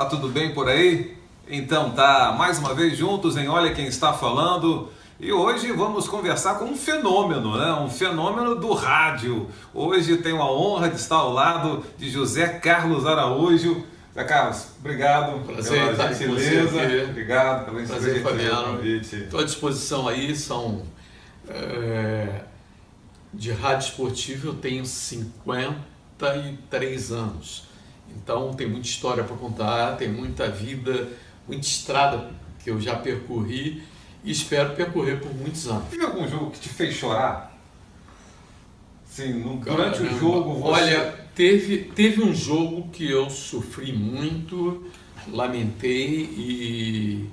Tá tudo bem por aí? Então tá, mais uma vez juntos em Olha Quem Está Falando. E hoje vamos conversar com um fenômeno, né? Um fenômeno do rádio. Hoje tenho a honra de estar ao lado de José Carlos Araújo. José Carlos, obrigado pela gentileza. Obrigado pela gentileza do convite. Estou à disposição aí, de rádio esportivo eu tenho 53 anos. Então tem muita história para contar, tem muita vida, muita estrada que eu já percorri e espero percorrer por muitos anos. Teve algum jogo que te fez chorar? Sim, durante o jogo você... Olha, teve um jogo que eu sofri muito, lamentei e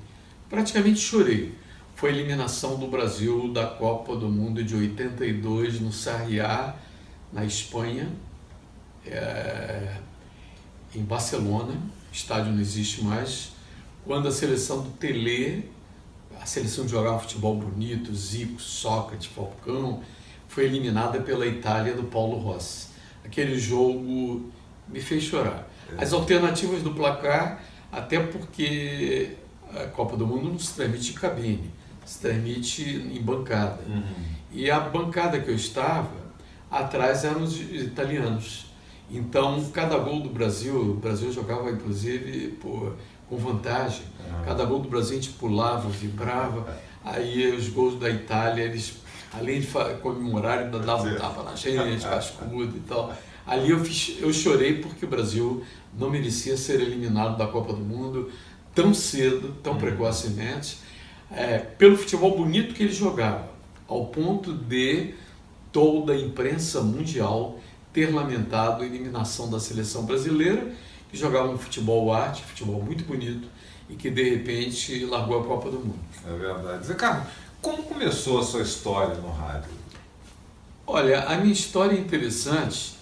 praticamente chorei. Foi a eliminação do Brasil da Copa do Mundo de 82 no Sarriá, na Espanha, em Barcelona. O estádio não existe mais. Quando a seleção do Telê, a seleção de jogar um futebol bonito, Zico, Sócrates, Falcão, foi eliminada pela Itália do Paulo Rossi. Aquele jogo me fez chorar. As alternativas do placar, até porque a Copa do Mundo não se transmite em cabine, se transmite em bancada. E a bancada que eu estava, atrás eram os italianos. Então, cada gol do Brasil, o Brasil jogava inclusive com vantagem. Cada gol do Brasil a gente pulava, vibrava. Aí os gols da Itália, eles, além de comemorar, ainda davam um tapa na gente, cascudo e tal. Ali eu chorei porque o Brasil não merecia ser eliminado da Copa do Mundo tão cedo, tão precocemente, pelo futebol bonito que ele jogava, ao ponto de toda a imprensa mundial ter lamentado a eliminação da seleção brasileira, que jogava um futebol arte, futebol muito bonito, e que de repente largou a Copa do Mundo. É verdade. Zé Carlos, como começou a sua história no rádio? Olha, a minha história é interessante.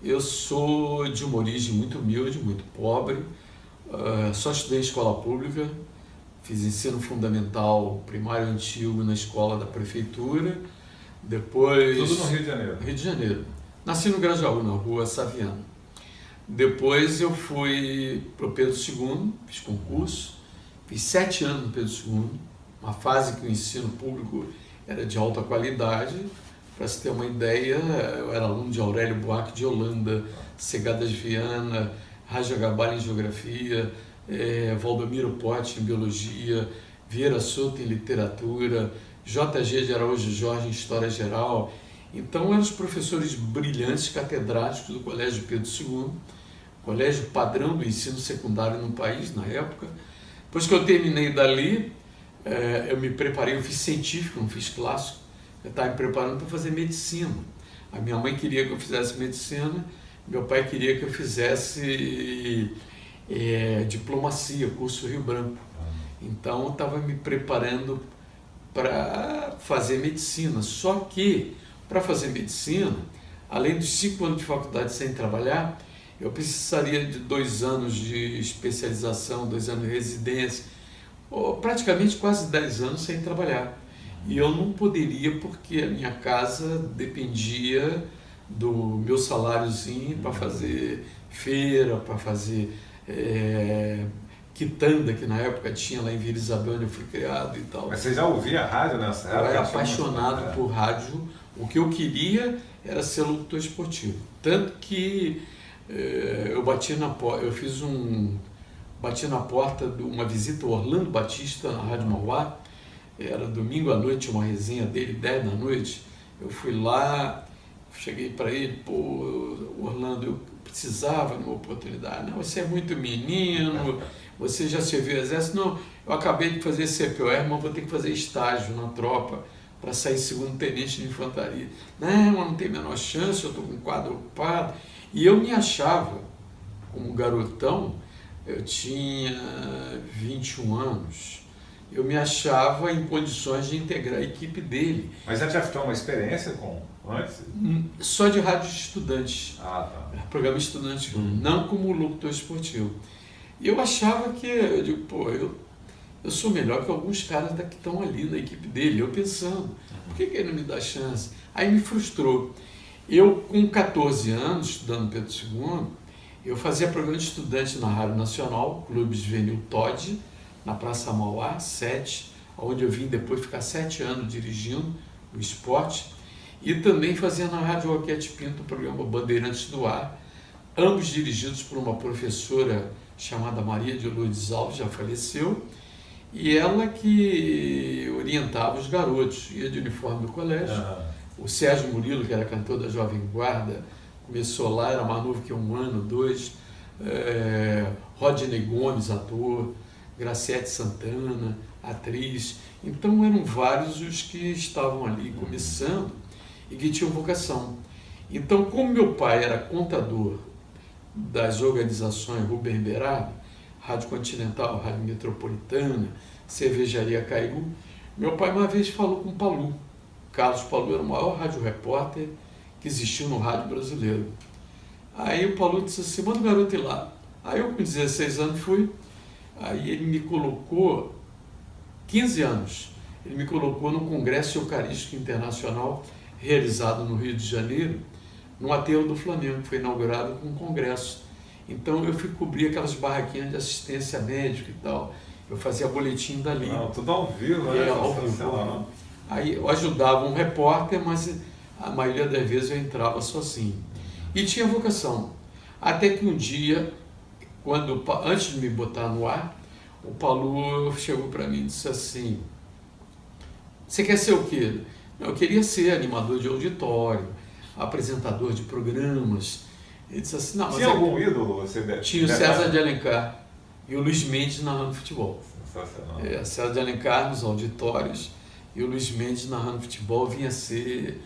Eu sou de uma origem muito humilde, muito pobre, só estudei em escola pública, fiz ensino fundamental primário antigo na escola da prefeitura, depois... Tudo no Rio de Janeiro? Rio de Janeiro. Nasci no Grajaú, na rua Saviano. Depois eu fui para o Pedro II, fiz concurso, fiz 7 anos no Pedro II, uma fase que o ensino público era de alta qualidade. Para se ter uma ideia, eu era aluno de Aurélio Buarque de Holanda, Segadas Viana, Raja Gabal em Geografia, Valdomiro Pote em Biologia, Vieira Souto em Literatura, JG de Araújo Jorge em História Geral. Então eram os professores brilhantes catedráticos do Colégio Pedro II, colégio padrão do ensino secundário no país na época. Depois que eu terminei dali, eu me preparei, eu fiz científico, não fiz clássico, eu estava me preparando para fazer medicina. A minha mãe queria que eu fizesse medicina, meu pai queria que eu fizesse diplomacia, curso Rio Branco. Então eu estava me preparando para fazer medicina, só que para fazer medicina, além dos 5 anos de faculdade sem trabalhar, eu precisaria de 2 anos de especialização, 2 anos de residência, ou praticamente quase 10 anos sem trabalhar. E eu não poderia porque a minha casa dependia do meu saláriozinho para fazer feira, para fazer quitanda, que na época tinha lá em Vila Isabel, onde eu fui criado e tal. Mas você já ouvia rádio nessa época? Eu era apaixonado por rádio. O que eu queria era ser locutor esportivo. Tanto que eu bati na porta de uma visita ao Orlando Batista na Rádio Mauá. Era domingo à noite, uma resenha dele, 10 da noite. Eu fui lá, cheguei para ele, Orlando, eu precisava de uma oportunidade. Não, você é muito menino, você já serviu o exército? Não, eu acabei de fazer CPOR, mas vou ter que fazer estágio na tropa para sair segundo tenente de infantaria. Não tem a menor chance, eu estou com o quadro ocupado. E eu me achava, como garotão, eu tinha 21 anos, eu me achava em condições de integrar a equipe dele. Mas já tinha uma experiência antes? Só de rádio de estudantes. Programa estudante, não como locutor esportivo. E eu achava que, eu digo, eu sou melhor que alguns caras que estão ali na equipe dele. Eu pensando, por que ele não me dá chance? Aí me frustrou. Eu, com 14 anos, estudando Pedro II, Eu fazia programa de estudante na Rádio Nacional, Clube Juvenil Todd, na Praça Mauá, 7, onde eu vim depois ficar 7 anos dirigindo o esporte. E também fazia na Rádio Roquete Pinto o programa Bandeirantes do Ar, ambos dirigidos por uma professora chamada Maria de Lourdes Alves, já faleceu, e ela que orientava os garotos, ia de uniforme do colégio. O Sérgio Murilo, que era cantor da Jovem Guarda, começou lá, era mais novo que 1 ano, 2. Rodney Gomes, ator, Graciete Santana, atriz. Então eram vários os que estavam ali começando e que tinham vocação. Então, como meu pai era contador das organizações Rubem Berardi, Rádio Continental, Rádio Metropolitana, Cervejaria Cairu, meu pai uma vez falou com o Palu. Carlos Palu era o maior rádio repórter que existiu no rádio brasileiro. Aí o Palu disse assim, manda o garoto ir lá. Aí eu com 16 anos fui, aí ele me colocou, 15 anos, ele me colocou no Congresso Eucarístico Internacional, realizado no Rio de Janeiro, no Aterro do Flamengo, que foi inaugurado com um congresso. Então eu fui cobrir aquelas barraquinhas de assistência médica e tal, eu fazia boletim dali. Não, tudo ao vivo, né? Ao vivo. Aí eu ajudava um repórter, mas a maioria das vezes eu entrava sozinho. E tinha vocação. Até que um dia, antes de me botar no ar, o Palu chegou para mim e disse assim, você quer ser o quê? Eu queria ser animador de auditório, apresentador de programas. Ele disse assim, não, mas tinha algum ídolo? Você tinha o César de Alencar e o Luiz Mendes narrando futebol. Sensacional. César de Alencar nos auditórios e o Luiz Mendes narrando futebol vinha ser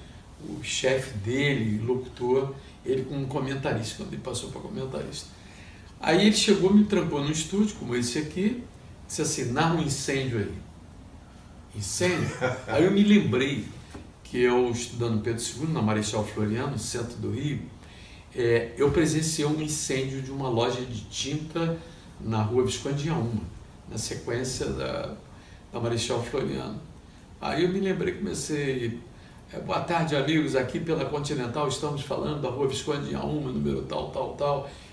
o chefe dele, locutor, ele como comentarista, quando ele passou para comentarista. Aí ele chegou, me trancou no estúdio, como esse aqui, disse assim, narra um incêndio aí. Incêndio? Aí eu me lembrei que eu, estudando Pedro II, na Marechal Floriano, no centro do Rio, eu presenciei um incêndio de uma loja de tinta na rua Visconde de Auma, na sequência da Marechal Floriano. Aí eu me lembrei, comecei, boa tarde amigos, aqui pela Continental estamos falando da rua Visconde de Auma, número tal,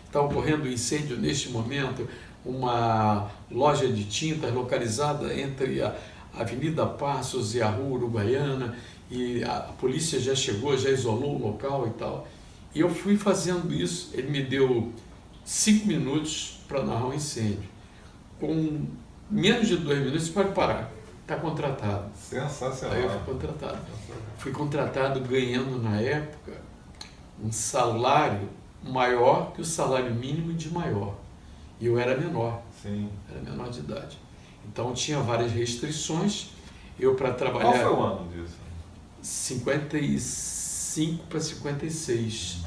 está ocorrendo um incêndio neste momento, uma loja de tintas localizada entre a Avenida Passos e a Rua Uruguaiana, e a polícia já chegou, já isolou o local e tal. E eu fui fazendo isso, ele me deu 5 minutos para narrar um incêndio. Com menos de 2 minutos, você pode parar, está contratado. Sensacional. Aí eu fui contratado. Fui contratado ganhando, na época, um salário maior que o salário mínimo de maior. E eu era menor. Sim. Era menor de idade. Então tinha várias restrições. Eu para trabalhar... Qual foi o ano disso? 55 para 56.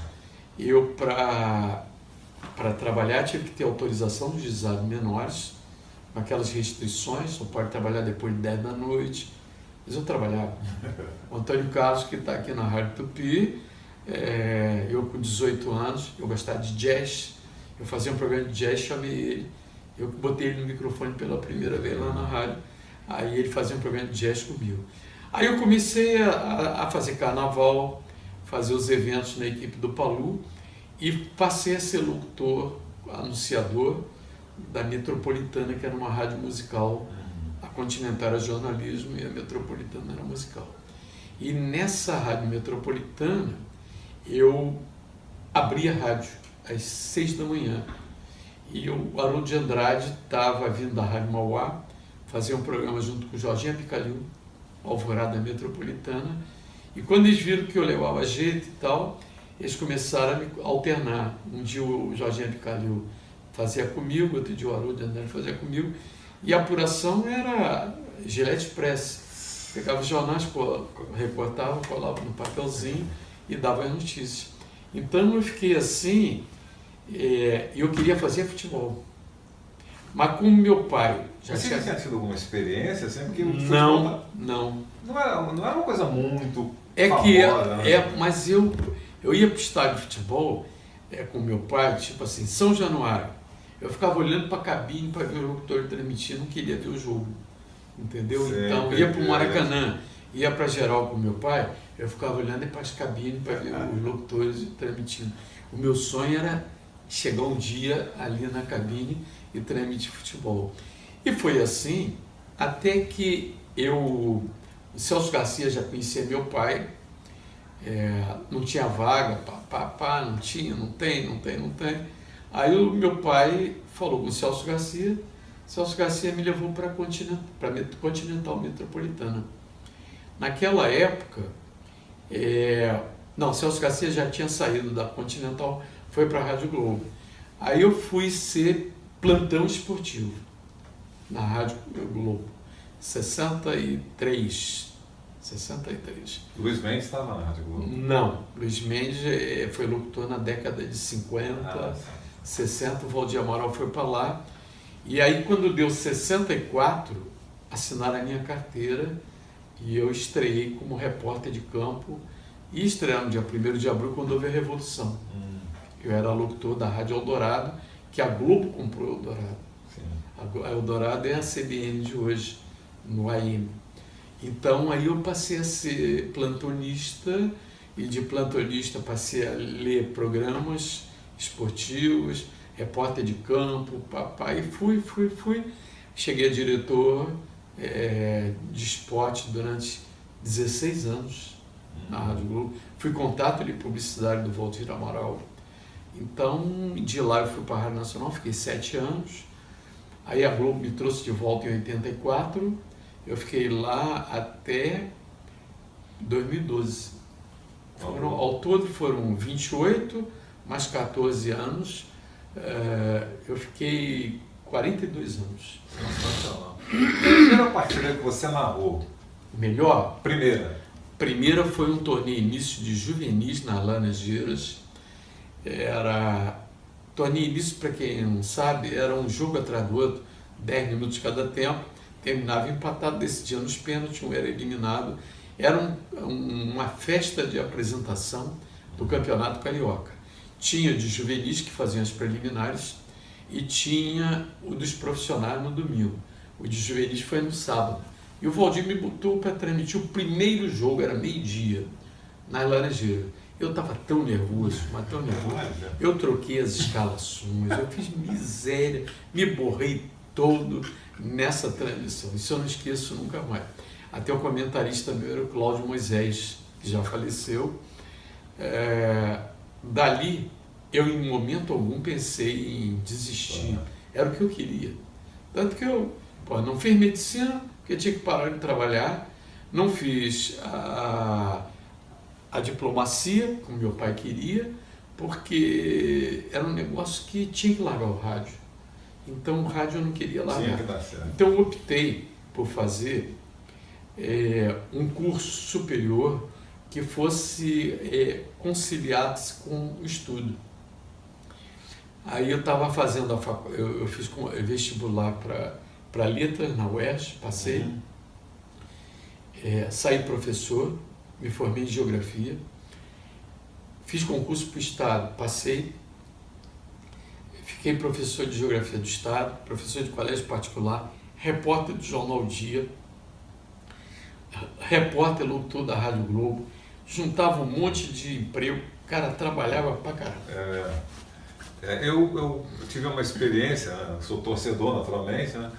Eu para trabalhar tive que ter autorização dos juizados menores, com aquelas restrições, só pode trabalhar depois de 10 da noite. Mas eu trabalhava. O Antônio Carlos, que está aqui na Rádio Tupi, eu com 18 anos, eu gostava de jazz, eu fazia um programa de jazz, chamei ele, eu botei ele no microfone pela primeira vez lá na rádio, aí ele fazia um programa de jazz comigo. Aí eu comecei a fazer carnaval, fazer os eventos na equipe do Palu e passei a ser locutor, anunciador da Metropolitana, que era uma rádio musical. A Continental era jornalismo e a Metropolitana era musical. E nessa rádio Metropolitana eu abri a rádio às 6 da manhã. E o Haroldo de Andrade estava vindo da Rádio Mauá, fazia um programa junto com o Jorginho Picalil, Alvorada Metropolitana, e quando eles viram que eu levava jeito e tal, eles começaram a me alternar. Um dia o Jorginho Picalil fazia comigo, outro dia o Haroldo de Andrade fazia comigo, e a apuração era Gillette Press. Pegava os jornais, recortava, colava no papelzinho e dava as notícias. Então eu fiquei assim, eu queria fazer futebol. Mas como meu pai... Você já tinha tido alguma experiência? Assim, porque não. Não era uma coisa muito famosa, né? Mas eu ia para o estádio de futebol com meu pai, tipo assim, São Januário. Eu ficava olhando para a cabine para ver o locutor transmitir, não queria ver o jogo. Entendeu? Sempre, então, ia para o Maracanã, ia para geral com meu pai, eu ficava olhando para as cabines para ver os locutores transmitindo. O meu sonho era chegar um dia ali na cabine e transmitir futebol. E foi assim até que o Celso Garcia já conhecia meu pai, não tinha vaga, não tinha, não tem. Aí o meu pai falou com o Celso Garcia me levou para a Continental Metropolitana. Naquela época, Celso Garcia já tinha saído da Continental, foi para a Rádio Globo. Aí eu fui ser plantão esportivo na Rádio Globo, 63. Luiz Mendes estava na Rádio Globo? Não, Luiz Mendes foi locutor na década de 50, 60, o Valdir Amaral foi para lá. E aí quando deu 64, assinaram a minha carteira e eu estreiei como repórter de campo e estreando dia 1º de abril quando houve a Revolução. Eu era locutor da Rádio Eldorado, que a Globo comprou Eldorado. A Eldorado é a CBN de hoje, no AM. Então aí eu passei a ser plantonista e de plantonista passei a ler programas esportivos, repórter de campo, e fui. Cheguei a diretor de esporte durante 16 anos na Rádio Globo. Fui contato de publicidade do Valdir Amaral. Então, de lá eu fui para a Rádio Nacional, fiquei 7 anos. Aí a Globo me trouxe de volta em 84. Eu fiquei lá até 2012. Ao todo foram 28, mais 14 anos. Eu fiquei 42 anos. Sensacional. Primeira partida que você narrou? Melhor? Primeira foi um torneio início de juvenis na Laranjeiras. Torneio início, para quem não sabe, era um jogo atrás do outro, 10 minutos cada tempo, terminava empatado, decidia nos pênaltis, um era eliminado. Era uma festa de apresentação do Campeonato Carioca. Tinha de juvenis que faziam as preliminares e tinha o dos profissionais no domingo. O de juvenis foi no sábado. E o Valdir me botou para transmitir o primeiro jogo, era meio-dia, nas Laranjeiras. Eu estava tão nervoso, mas tão nervoso. Eu troquei as escalações, eu fiz miséria, me borrei todo nessa transmissão. Isso eu não esqueço nunca mais. Até o comentarista meu era o Cláudio Moisés, que já faleceu. Dali, eu em momento algum pensei em desistir. Era o que eu queria. Tanto que eu não fiz medicina, porque eu tinha que parar de trabalhar. Não fiz a diplomacia, como meu pai queria, porque era um negócio que tinha que largar o rádio. Então o rádio eu não queria largar. Tinha que dar certo. Então eu optei por fazer um curso superior que fosse conciliado com o estudo. Aí eu estava fazendo eu fiz vestibular para letras na UERJ, passei, saí professor, me formei em geografia, fiz concurso para o Estado, passei, fiquei professor de geografia do Estado, professor de colégio particular, repórter do Jornal Dia, repórter locutor da Rádio Globo, juntava um monte de emprego, cara, trabalhava pra caramba. Eu tive uma experiência, né? Sou torcedor naturalmente, né?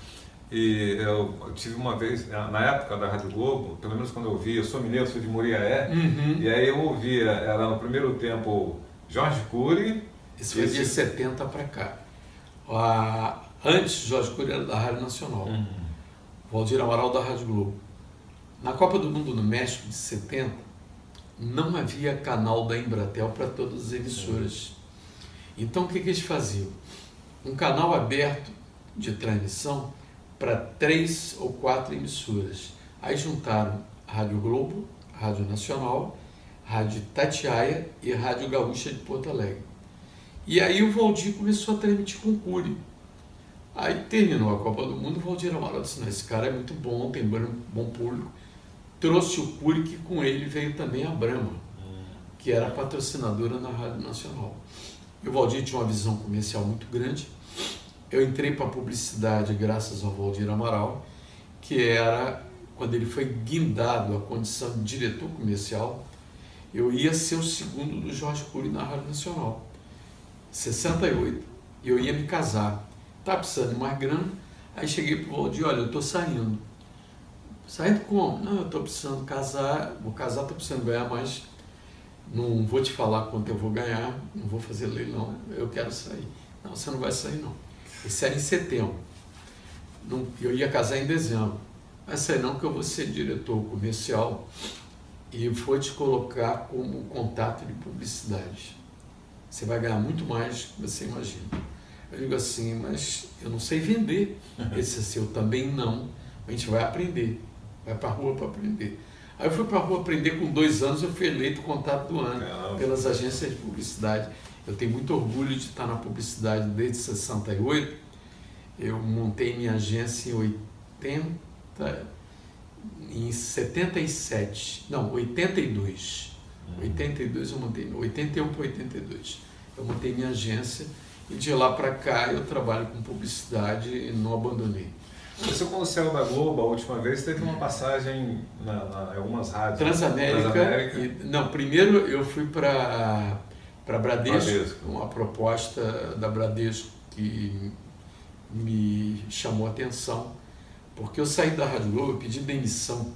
E eu tive uma vez, na época da Rádio Globo, pelo menos quando eu via, eu sou mineiro, sou de Muriaé, e aí eu ouvia, era no primeiro tempo, Jorge Cury. Isso foi de 70 para cá. Antes, Jorge Cury era da Rádio Nacional, Valdir Amaral da Rádio Globo. Na Copa do Mundo no México de 70, não havia canal da Embratel para todas as emissoras. Então o que eles faziam? Um canal aberto de transmissão para 3 ou 4 emissoras. Aí juntaram Rádio Globo, Rádio Nacional, Rádio Itatiaia e Rádio Gaúcha de Porto Alegre. E aí o Valdir começou a transmitir com o Cury. Aí terminou a Copa do Mundo, o Valdir Amaral disse, não, esse cara é muito bom, tem bom público. Trouxe o Cury, que com ele veio também a Brahma, que era patrocinadora na Rádio Nacional. E o Valdir tinha uma visão comercial muito grande. Eu entrei para a publicidade graças ao Valdir Amaral, que era, quando ele foi guindado à condição de diretor comercial, eu ia ser o segundo do Jorge Cury na Rádio Nacional. 68, e eu ia me casar. Estava precisando de mais grana, aí cheguei para o Valdir, olha, eu estou saindo. Saindo como? Não, eu estou precisando casar, vou casar, estou precisando ganhar mais, não vou te falar quanto eu vou ganhar, não vou fazer leilão, eu quero sair. Não, você não vai sair não. Isso era em setembro. Eu ia casar em dezembro. Vai sair não, que eu vou ser diretor comercial e vou te colocar como contato de publicidade. Você vai ganhar muito mais do que você imagina. Eu digo assim, mas eu não sei vender. Ele disse assim, eu também não. A gente vai aprender. Vai para a rua para aprender. Aí eu fui para a rua aprender, com 2 anos eu fui eleito contato do ano pelas agências de publicidade. Eu tenho muito orgulho de estar na publicidade desde 68. Eu montei minha agência em 77, não, 82. 82 eu montei, 81 para 82. Eu montei minha agência e de lá para cá eu trabalho com publicidade e não abandonei. Você, quando saiu da Globo a última vez, teve uma passagem em algumas rádios. Transamérica. Não, primeiro eu fui para Bradesco, uma proposta da Bradesco que me chamou a atenção, porque eu saí da Rádio Globo, eu pedi demissão,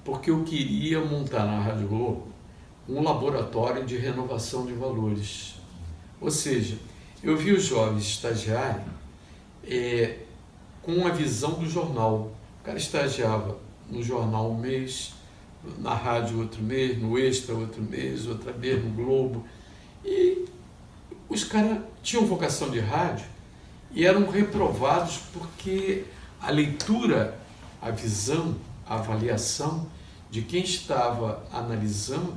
porque eu queria montar na Rádio Globo um laboratório de renovação de valores. Ou seja, eu vi os jovens estagiarem com a visão do jornal. O cara estagiava no jornal um mês, na rádio outro mês, no Extra outro mês, outra vez no Globo. E os caras tinham vocação de rádio e eram reprovados porque a leitura, a visão, a avaliação de quem estava analisando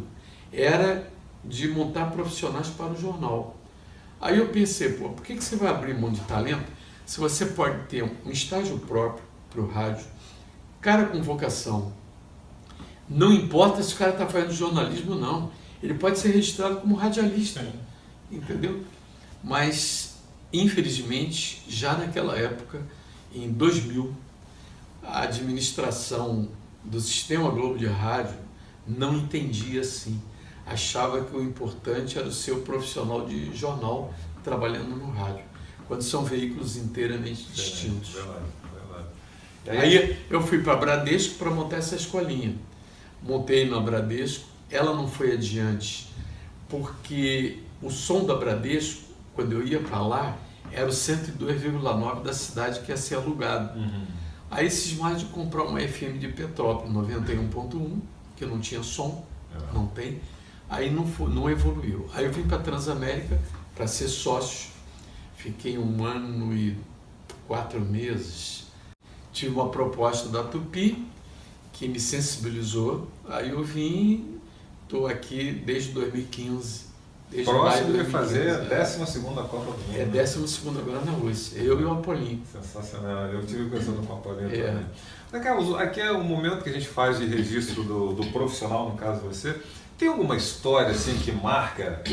era de montar profissionais para o jornal. Aí eu pensei, por que você vai abrir mão de talento se você pode ter um estágio próprio para o rádio, cara com vocação? Não importa se o cara está fazendo jornalismo ou não, ele pode ser registrado como radialista, entendeu? Mas, infelizmente, já naquela época, em 2000, a administração do Sistema Globo de Rádio não entendia assim. Achava que o importante era o seu profissional de jornal trabalhando no rádio, quando são veículos inteiramente distintos. Aí eu fui para a Bradesco para montar essa escolinha. Montei na Bradesco, ela não foi adiante, porque o som da Bradesco, quando eu ia para lá, era o 102,9 da cidade que ia ser alugado. Aí cismaram de comprar uma FM de Petrópolis, 91.1, que não tinha som, não tem. Aí não evoluiu. Aí eu vim para a Transamérica para ser sócio. Fiquei 1 ano e 4 meses. Tive uma proposta da Tupi, que me sensibilizou. Aí eu vim, estou aqui desde 2015. Próximo de fazer a 12ª Copa do Mundo. É 12ª agora na Rússia. Eu e o Apolinho. Sensacional. Eu tive pensando com o Apolinho também. Aqui é o momento que a gente faz de registro do profissional, no caso você. Tem alguma história assim que marca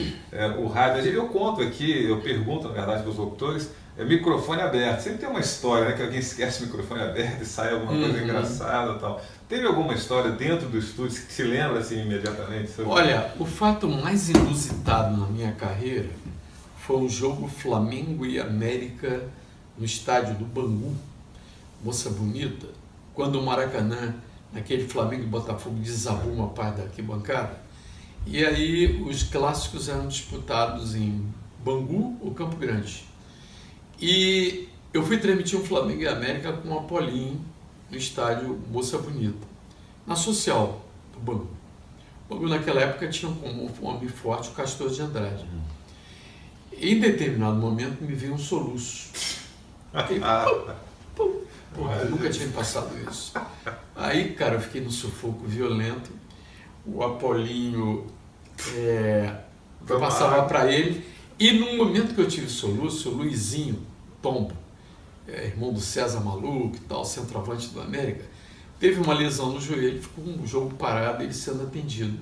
o rádio? Eu conto aqui, eu pergunto, na verdade, para os locutores, microfone aberto. Sempre tem uma história, né, que alguém esquece o microfone aberto e sai alguma coisa engraçada e tal. Teve alguma história dentro do estúdio que se lembra assim imediatamente? Olha, o fato mais inusitado na minha carreira foi um jogo Flamengo e América no estádio do Bangu, Moça Bonita, quando o Maracanã, naquele Flamengo e Botafogo, desabou uma parte da arquibancada. E aí os clássicos eram disputados em Bangu ou Campo Grande. E eu fui transmitir um Flamengo e América com o Apolinho no estádio Moça Bonita, na Social do Bangu. O Bangu naquela época tinha como um homem forte o Castor de Andrade. Em determinado momento me veio um soluço. Porra, eu nunca tinha passado isso. Aí, cara, eu fiquei num sufoco violento. O Apolinho passava para ele. E no momento que eu tive soluço, o Luizinho Tombo, irmão do César Maluco e tal, centroavante do América, teve uma lesão no joelho, ficou um jogo parado, ele sendo atendido.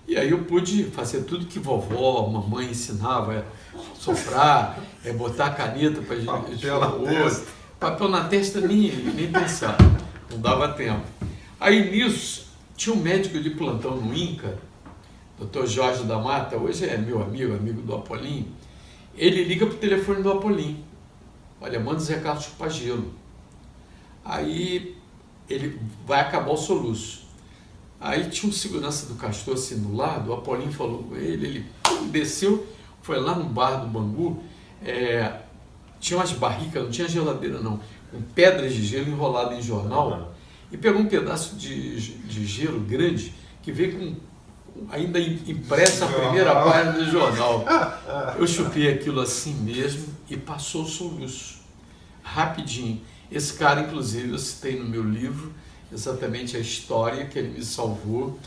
E aí eu pude fazer tudo que vovó, mamãe ensinava, soprar, botar a caneta para papel na testa, nem pensar, não dava tempo. Aí nisso, tinha um médico de plantão no INCA, Dr. Jorge da Mata, hoje é meu amigo do Apolinho, Ele liga para o telefone do Apolim. Olha, manda os recados chupar gelo. Aí ele vai acabar o soluço. Aí tinha um segurança do Castor assim do lado, o Apolim falou com ele desceu, foi lá no bar do Bangu, tinha umas barricas, não tinha geladeira não, com pedras de gelo enroladas em jornal, e pegou um pedaço de gelo grande que veio com ainda impressa a primeira página do jornal. Eu chupei aquilo assim mesmo e passou o soluço, rapidinho. Esse cara, inclusive, eu citei no meu livro exatamente a história que ele me salvou.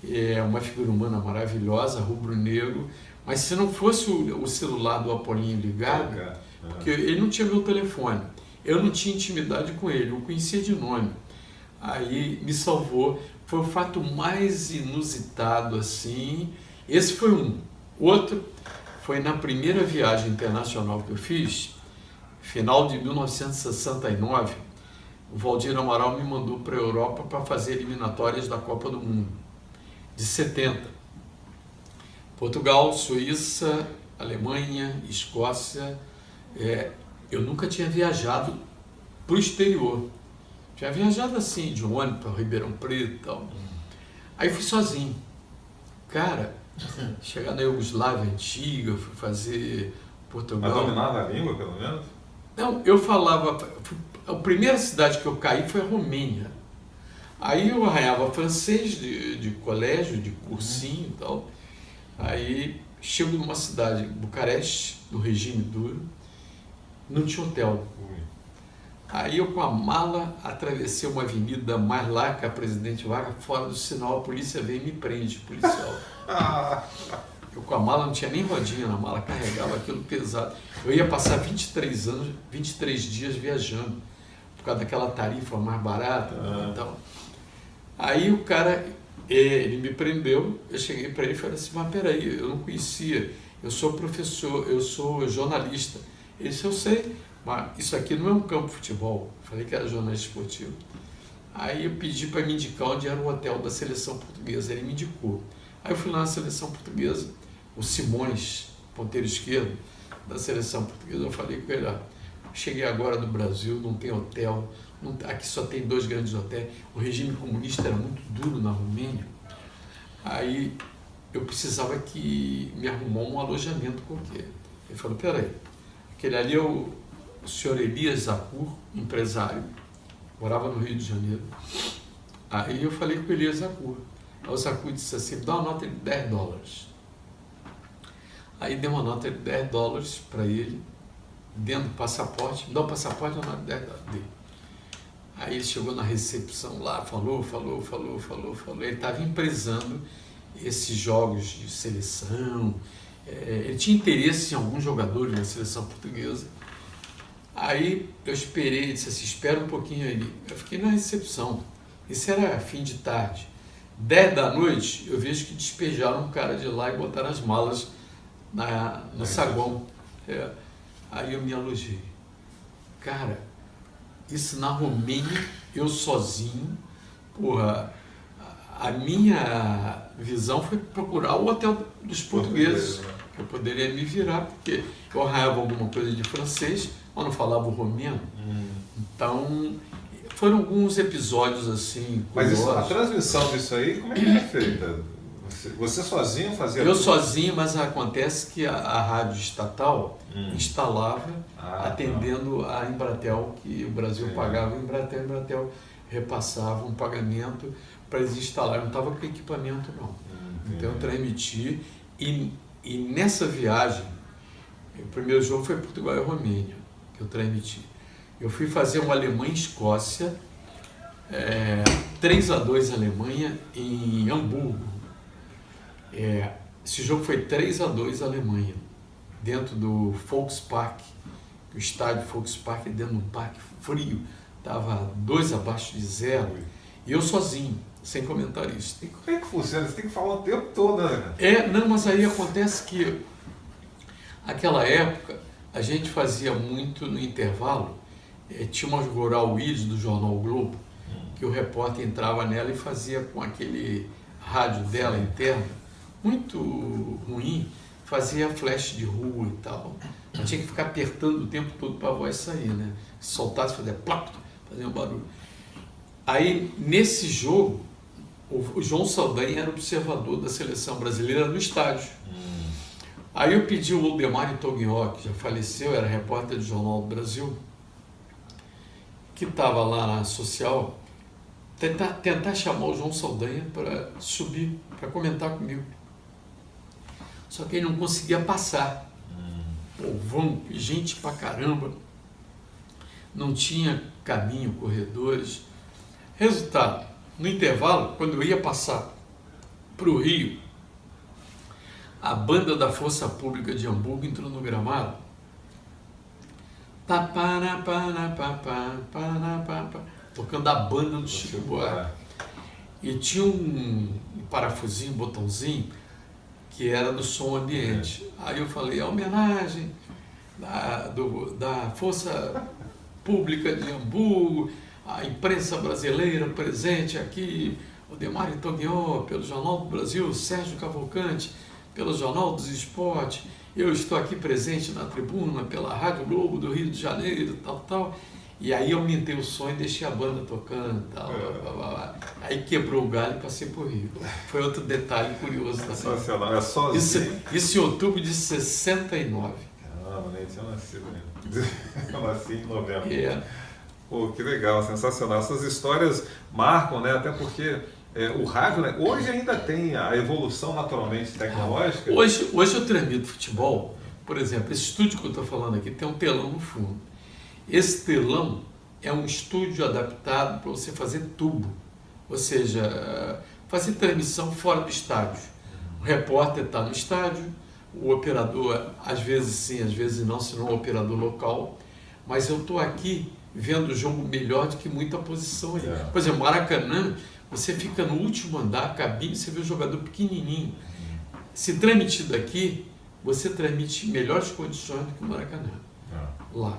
É uma figura humana maravilhosa, rubro-negro, mas se não fosse o celular do Apolinho ligado, porque ele não tinha meu telefone, eu não tinha intimidade com ele, eu conhecia de nome. Aí me salvou, foi o fato mais inusitado assim. Esse foi um. Outro foi na primeira viagem internacional que eu fiz, final de 1969, o Valdir Amaral me mandou para a Europa para fazer eliminatórias da Copa do Mundo, de 70. Portugal, Suíça, Alemanha, Escócia. Eu nunca tinha viajado para o exterior. Tinha viajado assim, de ônibus para Ribeirão Preto e tal. Aí fui sozinho. Cara, chegar na Iugoslávia antiga, fui fazer Portugal. Mas dominava a língua, pelo menos? Não, eu falava... A primeira cidade que eu caí foi a Romênia. Aí eu arranhava francês de colégio, de cursinho e tal. Aí chego numa cidade, Bucareste, do regime duro, não tinha hotel. Aí eu com a mala atravessei uma avenida mais lá que a Presidente Vargas, fora do sinal, a polícia veio e me prende, policial. Eu com a mala, não tinha nem rodinha na mala, carregava aquilo pesado. Eu ia passar 23 dias viajando, por causa daquela tarifa mais barata e tal. Aí o cara, ele me prendeu, eu cheguei para ele e falei assim, mas peraí, eu não conhecia, eu sou professor, eu sou jornalista. Ele disse, eu sei, mas isso aqui não é um campo de futebol. Falei que era jornalista esportivo. Aí eu pedi para me indicar onde era o hotel da seleção portuguesa, ele me indicou. Aí eu fui lá na seleção portuguesa, o Simões, ponteiro esquerdo da seleção portuguesa, eu falei com ele, cheguei agora do Brasil, não tem hotel, aqui só tem 2 grandes hotéis, o regime comunista era muito duro na Romênia, aí eu precisava que me arrumou um alojamento qualquer. Ele falou, peraí, aquele ali é o senhor Elias Zacur, empresário, morava no Rio de Janeiro. Aí eu falei com o Elias Zacur. Aí o Zacur disse assim, dá uma nota de $10. Aí deu uma nota de $10 para ele, dentro do passaporte, me dá o passaporte, uma nota de $10 dele. Aí ele chegou na recepção lá, falou, ele estava empresando esses jogos de seleção, ele tinha interesse em alguns jogadores da seleção portuguesa. Aí eu esperei, ele disse assim, espera um pouquinho aí. Eu fiquei na recepção, isso era fim de tarde. 10 da noite, eu vejo que despejaram um cara de lá e botaram as malas no saguão. Aí eu me alojei. Cara, isso na Romênia, eu sozinho, porra, a minha visão foi procurar o hotel dos portugueses, que eu poderia me virar, porque eu arranhava alguma coisa de francês, mas não falava o romeno. Então, foram alguns episódios assim. Mas a transmissão disso aí, como é que era feita? Você sozinho fazia? Eu sozinho, mas acontece que a rádio estatal instalava, atendendo a Embratel, que o Brasil pagava a Embratel repassava um pagamento para eles instalarem, não estava com equipamento não. Então eu transmiti, e nessa viagem, o primeiro jogo foi Portugal e Romênia, que eu transmiti. Eu fui fazer um Alemanha-Escócia, 3-2 Alemanha, em Hamburgo. Esse jogo foi 3-2 Alemanha, dentro do Volkspark, o estádio Volkspark é dentro de um parque frio, estava 2 abaixo de 0, e eu sozinho, sem comentarista. E como é que funciona? Você tem que falar o tempo todo, né? Não, mas aí acontece que, naquela época, a gente fazia muito no intervalo, tinha uma Rural Weeds do jornal o Globo, que o repórter entrava nela e fazia com aquele rádio dela interna, muito ruim, fazia flash de rua e tal. Eu tinha que ficar apertando o tempo todo para a voz sair, né? Se soltasse, fazia plac, fazia um barulho. Aí, nesse jogo, o João Saldanha era observador da seleção brasileira no estádio. Aí eu pedi o Aldemar Toguinho, que já faleceu, era repórter do Jornal do Brasil, que estava lá na social, tentar chamar o João Saldanha para subir, para comentar comigo. Só que ele não conseguia passar. Povão, gente pra caramba, não tinha caminho, corredores. Resultado, no intervalo, quando eu ia passar para o Rio, a banda da Força Pública de Hamburgo entrou no gramado, tocando a banda do Chico Buarque. E tinha um parafusinho, um botãozinho, que era do som ambiente. Aí eu falei, a homenagem da Força Pública de Hamburgo, a imprensa brasileira presente aqui, o Aldemar Toguinho, pelo Jornal do Brasil, Sérgio Cavalcante, pelo Jornal dos Esportes, eu estou aqui presente na tribuna, pela Rádio Globo do Rio de Janeiro, tal. E aí eu aumentei o som e deixei a banda tocando, tal. Aí quebrou o galho e passei por Rio. Foi outro detalhe curioso também. Sensacional, é sozinho. Isso em outubro de 69. Caramba, nem tinha nascido ainda. Eu nasci em novembro. É. Pô, que legal, sensacional. Essas histórias marcam, né? Até porque o rádio, né? Hoje ainda tem a evolução naturalmente tecnológica. Hoje eu transmito futebol, por exemplo, esse estúdio que eu estou falando aqui tem um telão no fundo. Esse telão é um estúdio adaptado para você fazer tubo, ou seja, fazer transmissão fora do estádio. O repórter está no estádio, o operador, às vezes sim, às vezes não, se não é um operador local, mas eu estou aqui vendo o jogo melhor do que muita posição ali. Por exemplo, Maracanã, você fica no último andar, a cabine, você vê o jogador pequenininho. Se transmitido aqui, você transmite melhores condições do que o Maracanã, lá.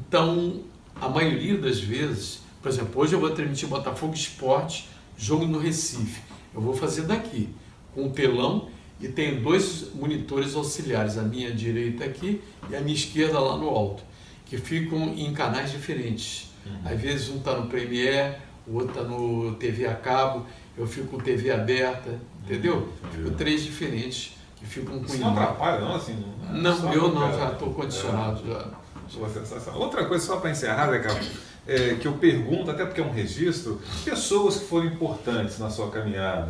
Então, a maioria das vezes, por exemplo, hoje eu vou transmitir Botafogo Esporte, jogo no Recife. Eu vou fazer daqui, com um telão, e tenho 2 monitores auxiliares, a minha direita aqui e a minha esquerda lá no alto, que ficam em canais diferentes. Às vezes um está no Premiere, o outro está no TV a cabo, eu fico com TV aberta, entendeu? Fico 3 diferentes que ficam com... Isso não atrapalha, não? Assim, não, eu não, já estou condicionado. Já. Sensacional. Outra coisa, só para encerrar, Zé Carlos, que eu pergunto, até porque é um registro, pessoas que foram importantes na sua caminhada.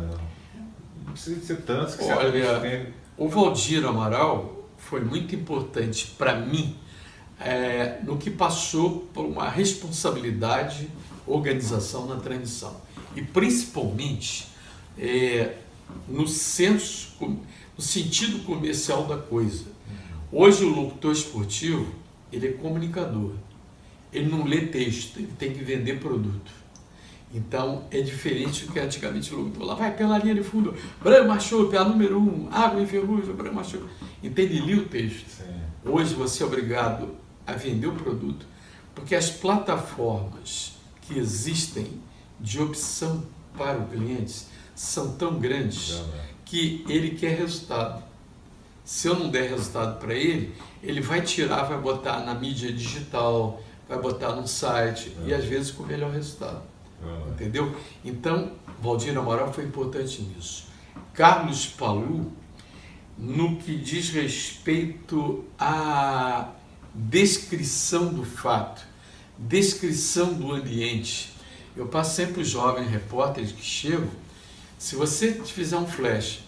Não precisa ser tantos que Olha, você tem. O Valdir Amaral foi muito importante para mim no que passou por uma responsabilidade, organização na transmissão. E principalmente no sentido comercial da coisa. Hoje o locutor esportivo, ele é comunicador. Ele não lê texto, ele tem que vender produto. Então é diferente do que antigamente o locutor lá vai pela linha de fundo, Brahma Chopp, a número 1, água em ferrugem, Brahma Chopp. Então ele lia o texto. Sim. Hoje você é obrigado a vender o produto, porque as plataformas que existem de opção para o cliente são tão grandes que ele quer resultado. Se eu não der resultado para ele, ele vai tirar, vai botar na mídia digital, vai botar no site e às vezes com o melhor resultado. Entendeu? Então, Valdir Amaral foi importante nisso. Carlos Palu, no que diz respeito à descrição do fato, descrição do ambiente. Eu passo sempre os jovens repórteres que chegam, se você fizer um flash,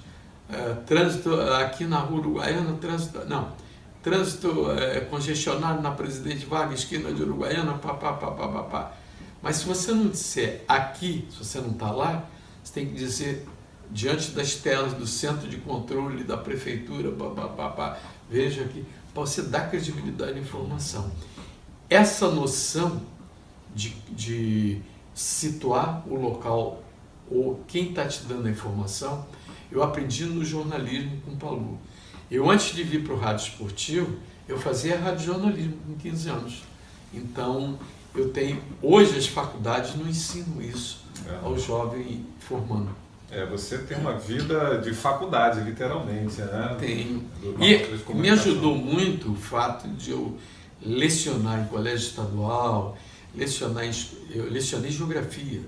trânsito aqui na rua Uruguaiana, trânsito congestionado na Presidente Vargas, esquina de Uruguaiana, papapá. Mas se você não disser aqui, se você não está lá, você tem que dizer diante das telas do centro de controle da prefeitura, veja aqui, para você dar credibilidade à informação. Essa noção de situar o local ou quem está te dando a informação, eu aprendi no jornalismo com o Palu. Eu, antes de vir para o rádio esportivo, eu fazia radiojornalismo com 15 anos. Então, hoje as faculdades não ensinam isso ao jovem formando. Você tem uma vida de faculdade, literalmente, né? Tenho. E me ajudou muito o fato de eu lecionar em colégio estadual, eu lecionei geografia.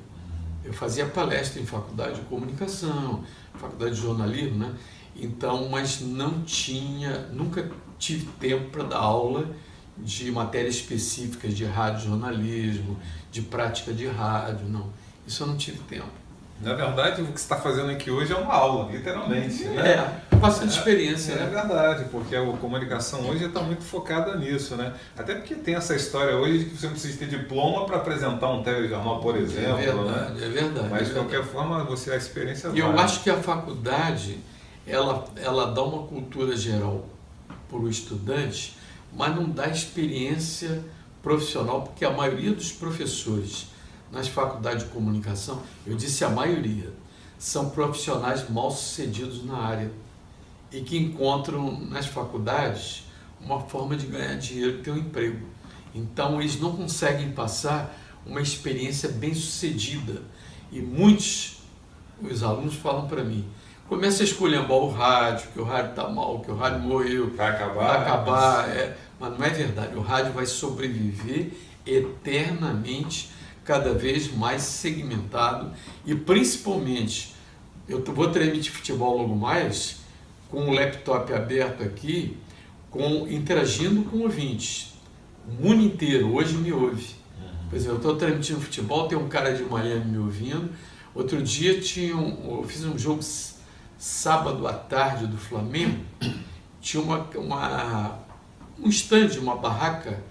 Eu fazia palestra em faculdade de comunicação, faculdade de jornalismo, né? Então, mas nunca tive tempo para dar aula de matérias específicas de rádio jornalismo, de prática de rádio, não. Isso eu não tive tempo. Na verdade, o que você está fazendo aqui hoje é uma aula, literalmente. Né? Bastante experiência, né? É verdade, porque a comunicação hoje está muito focada nisso, né? Até porque tem essa história hoje de que você não precisa ter diploma para apresentar um telejornal, por exemplo. É verdade, né? É verdade. Mas, de qualquer forma, a experiência E eu acho que a faculdade, ela dá uma cultura geral para o estudante, mas não dá experiência profissional, porque a maioria dos professores nas faculdades de comunicação, eu disse a maioria, são profissionais mal sucedidos na área e que encontram nas faculdades uma forma de ganhar dinheiro e ter um emprego. Então eles não conseguem passar uma experiência bem sucedida e os alunos falam para mim, começa a esculhambar o rádio, que o rádio está mal, que o rádio morreu, vai acabar. Mas não é verdade, o rádio vai sobreviver eternamente, cada vez mais segmentado e principalmente, eu vou transmitir futebol logo mais, com o laptop aberto aqui, interagindo com ouvintes, o mundo inteiro hoje me ouve. Por exemplo, eu estou transmitindo futebol, tem um cara de Miami me ouvindo, outro dia eu fiz um jogo sábado à tarde do Flamengo, tinha um stand, uma barraca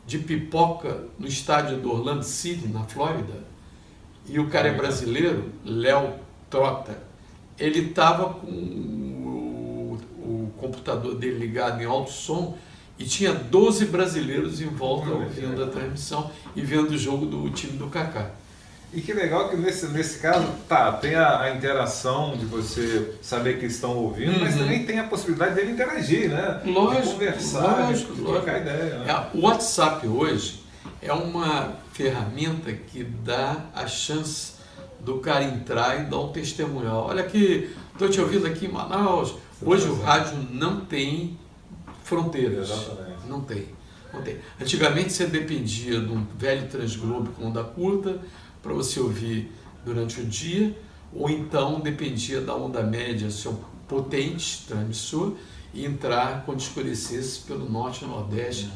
de pipoca no estádio do Orlando City, na Flórida, e o cara é brasileiro, Léo Trota, ele estava com o computador dele ligado em alto som e tinha 12 brasileiros em volta ouvindo a transmissão e vendo o jogo do time do Kaká. E que legal que nesse caso, tem a interação de você saber que estão ouvindo, mas também tem a possibilidade dele interagir, né? Lógico, de conversar, de trocar ideia. Né? O WhatsApp hoje é uma ferramenta que dá a chance do cara entrar e dar um testemunhal. Olha aqui, estou te ouvindo aqui em Manaus. Hoje o rádio não tem fronteiras. Exatamente. Não tem. Antigamente você dependia de um velho transglobe com onda curta, para você ouvir durante o dia, ou então dependia da onda média, seu potente transmissor, e entrar quando escurecesse pelo norte e nordeste.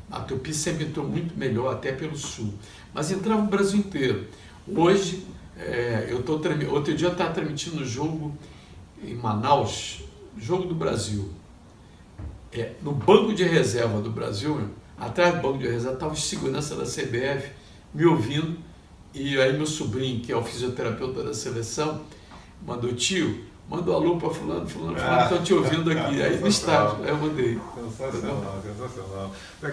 A Tupi sempre entrou muito melhor, até pelo sul, mas entrava o Brasil inteiro. Hoje, outro dia eu estava transmitindo o jogo em Manaus, jogo do Brasil, no banco de reserva do Brasil, atrás do banco de reserva, estava os segurança da CBF me ouvindo. E aí meu sobrinho, que é o fisioterapeuta da seleção, mandou, tio, manda um alô para fulano, estão te ouvindo aqui. Aí no estádio, aí eu mandei. Sensacional.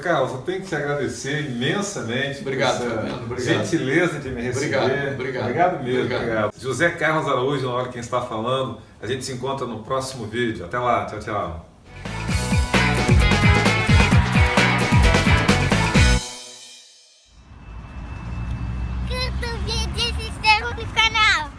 Carlos, eu tenho que te agradecer imensamente. Obrigado, por essa gentileza de me receber. Obrigado mesmo. Obrigado. José Carlos Araújo, na hora quem está falando. A gente se encontra no próximo vídeo. Até lá, tchau, tchau. Curta o vídeo e se inscreva no canal.